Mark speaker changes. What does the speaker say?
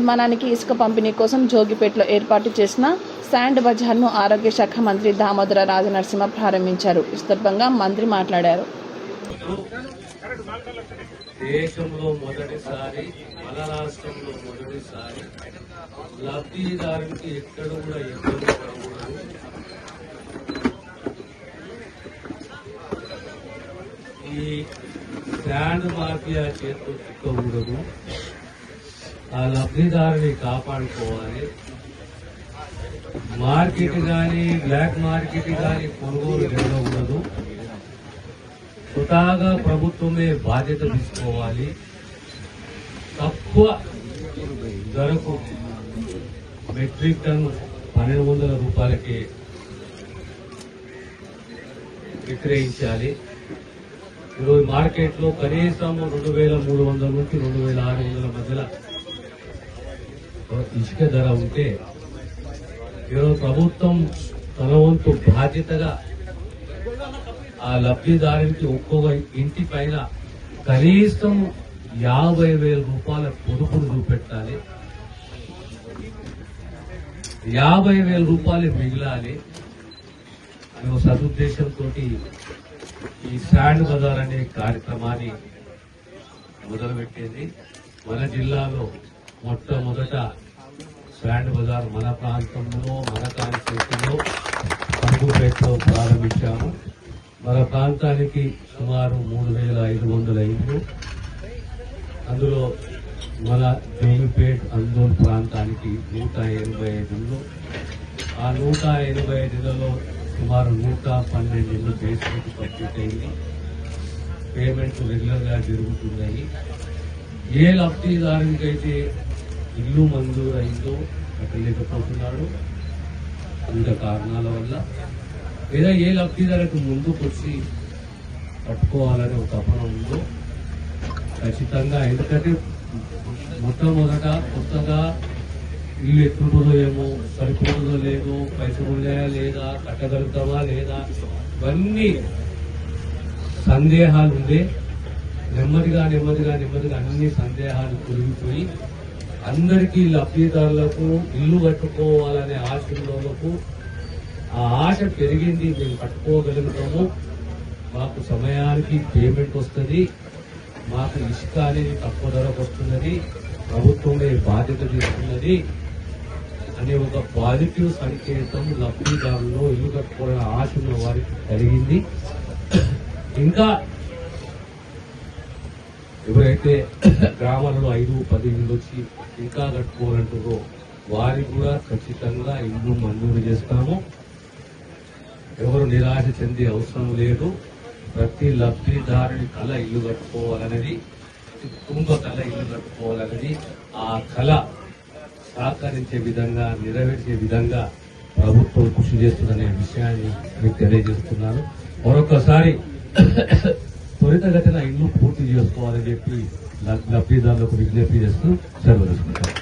Speaker 1: నిర్మాణానికి ఇసుక పంపిణీ కోసం జోగిపేటలో ఏర్పాటు చేసిన శాండ్ బజార్ను ఆరోగ్య శాఖ మంత్రి దామోదర రాజనరసింహ ప్రారంభించారు. ఈ సందర్భంగా మంత్రి మాట్లాడారు.
Speaker 2: దేశంలో మొదటిసారి, మన రాష్ట్రంలో మొదటిసారి లబ్ధిదారునికి ఎక్కడ కూడా ఇబ్బంది పడకూడదు. ఈ శాండ్ మాఫియా చేతితో చిక్కకూడదు. ఆ లబ్ధిదారుని కాపాడుకోవాలి. మార్కెట్ కానీ బ్లాక్ మార్కెట్ కానీ కొనుగోలు జరగకూడదు. స్వతహాగా ప్రభుత్వమే బాధ్యత తీసుకోవాలి. తక్కువ ధరకు మెట్రిక్ టన్ 1200 రూపాయలకి విక్రయించాలి. ఈరోజు మార్కెట్లో కనీసం 2300 నుంచి 2600 మధ్యలో ఇసుక ధర ఉంటే ఈరోజు ప్రభుత్వం తన వంతు బాధ్యతగా ఆ లబ్ధిదారునికి ఒక్కొక్క ఇంటి పైన కనీసం 50,000 రూపాయల పొదుపును చూపెట్టాలి. 50,000 రూపాయలు మిగిలాలి అనే ఒక సదుద్దేశంతో ఈ శాండ్ బజార్ అనే కార్యక్రమాన్ని మొదలుపెట్టింది. మన జిల్లాలో మొట్టమొదట శాండ్ బజార్ మన ప్రాంతంలో, మన కాన్స్టిట్యూషన్లో కంబుపేటలో ప్రారంభించాము. మన ప్రాంతానికి సుమారు 3,500 ఇళ్లు, అందులో మన జోగిపేట్ అందోల్ ప్రాంతానికి 185 ఇళ్లు. ఆ 185 ఇళ్లలో సుమారు 112 ఇళ్లు బేస్మెంట్ కంప్లీట్ అయింది. పేమెంట్స్ రెగ్యులర్ గా జరుగుతున్నాయి. ఏ లబ్ధిదారునికైతే ఇల్లు మంజూరు అయిందో కట్టలేకపోతున్నాడు వివిధ కారణాల వల్ల, లేదా ఏ లబ్ధిదారులకు ముందుకు వచ్చి కట్టుకోవాలనే ఒక తపన ఉందో ఖచ్చితంగా, ఎందుకంటే మొట్టమొదట కొత్తగా ఇల్లు ఎట్లుంటుందో ఏమో, సరిపోతుందో లేదో, పైసలు ఉన్నాయా లేదా, కట్టగలుగుతామా లేదా, ఇవన్నీ సందేహాలు ఉండే. నెమ్మదిగా అన్ని సందేహాలు తొలగిపోయి అందరికీ లబ్ధిదారులకు ఇల్లు కట్టుకోవాలనే ఆశలకు ఆ ఆశ పెరిగింది. మేము కట్టుకోగలుగుతాము, మాకు సమయానికి పేమెంట్ వస్తుంది, మాకు ఇసుక అనేది తక్కువ ధరకు వస్తున్నది, ప్రభుత్వమే బాధ్యత తీసుకున్నది అనే ఒక పాజిటివ్ సంకేతం లబ్ధిదారుల్లో ఇల్లు కట్టుకోవాలనే ఆశ ఉన్న వారికి కలిగింది. ఇంకా ఎవరైతే గ్రామాలలో 5-10 ఇళ్ళు వచ్చి ఇంకా కట్టుకోవాలంటారో వారికి కూడా ఖచ్చితంగా ఇల్లు మంజూరు చేస్తాము. ఎవరు నిరాశ చెందే అవసరం లేదు. ప్రతి లబ్ధిదారుని కళ ఇల్లు కట్టుకోవాలనేది, కుటుంబ కళ ఇల్లు కట్టుకోవాలనేది, ఆ కళ సహకరించే విధంగా, నెరవేర్చే విధంగా ప్రభుత్వం కృషి చేస్తుందనే విషయాన్ని మీకు తెలియజేస్తున్నాను. మరొకసారి త్వరితగతిన ఇల్లు పూర్తి చేసుకోవాలని చెప్పి లబ్ధిదారులకు విజ్ఞప్తి చేస్తూ సెలవు తీసుకుంటాను.